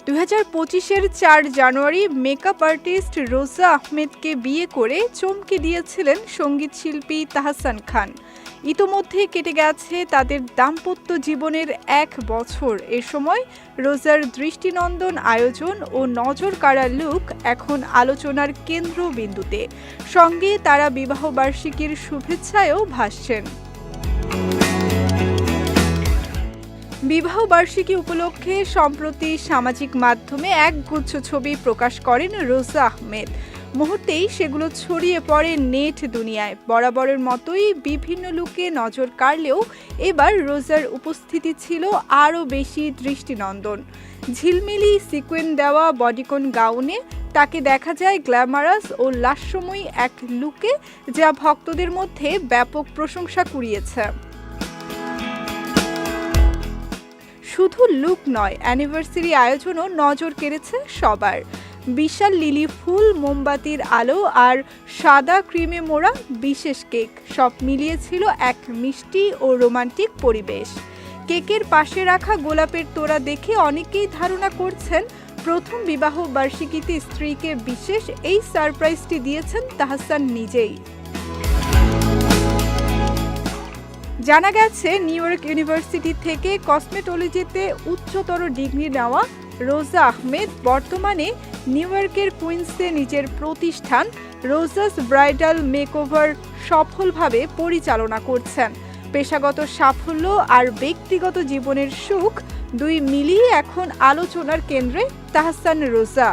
2025-এর 4 জানুয়ারি makeup artist রোজা আহমেদকে বিয়ে করে চমকে দিয়েছিলেন সঙ্গীতশিল্পী তাহসান খান। ইতোমধ্যে কেটে গেছে তাদের দাম্পত্য জীবনের 1 বছর। এ সময় রোজার দৃষ্টিনন্দন আয়োজন ও নজরকাড়া লুক এখন আলোচনার কেন্দ্রবিন্দুতে। সঙ্গে তারা বিবাহবার্ষিকীর শুভেচ্ছায়ও ভাসছেন। বিবাহবার্ষিকী উপলক্ষে সম্প্রতি সামাজিক মাধ্যমে একগুচ্ছ ছবি প্রকাশ করেন রোজা আহমেদ। মুহূর্তেই সেগুলো ছড়িয়ে পড়ে নেট দুনিয়ায়। বরাবরের মতোই বিভিন্ন লুকে নজর কাড়লেও এবার রোজার উপস্থিতি ছিল আরও বেশি দৃষ্টিনন্দন। ঝিলমিলি সিকোয়েন দেওয়া বডিকন গাউনে তাকে দেখা যায় গ্ল্যামারাস ও লাস্যময়ী এক লুকে, যা ভক্তদের মধ্যে ব্যাপক প্রশংসা কুড়িয়েছে। শুধু লুক নয়, অ্যানিভার্সারি আয়োজনও নজর কেড়েছে সবার। বিশাল লিলি ফুল, মোমবাতির আলো আর সাদা ক্রিমে মোড়া বিশেষ কেক, সব মিলিয়ে ছিল এক মিষ্টি ও রোমান্টিক পরিবেশ। কেকের পাশে রাখা গোলাপের তোড়া দেখে অনেকেই ধারণা করছেন প্রথম বিবাহ বার্ষিকীতে স্ত্রীকে বিশেষ এই সারপ্রাইজটি দিয়েছেন তাহসান নিজেই। জানা গেছে, নিউ ইয়র্ক ইউনিভার্সিটি থেকে কসমেটোলজিতে উচ্চতর ডিগ্রি নেওয়া রোজা আহমেদ বর্তমানে নিউ ইয়র্কের কুইন্সে নিজের প্রতিষ্ঠান রোজাস ব্রাইডাল মেকওভার সফলভাবে পরিচালনা করছেন। পেশাগত সাফল্য আর ব্যক্তিগত জীবনের সুখ দুই মিলিয়ে এখন আলোচনার কেন্দ্রে তাহসান রোজা।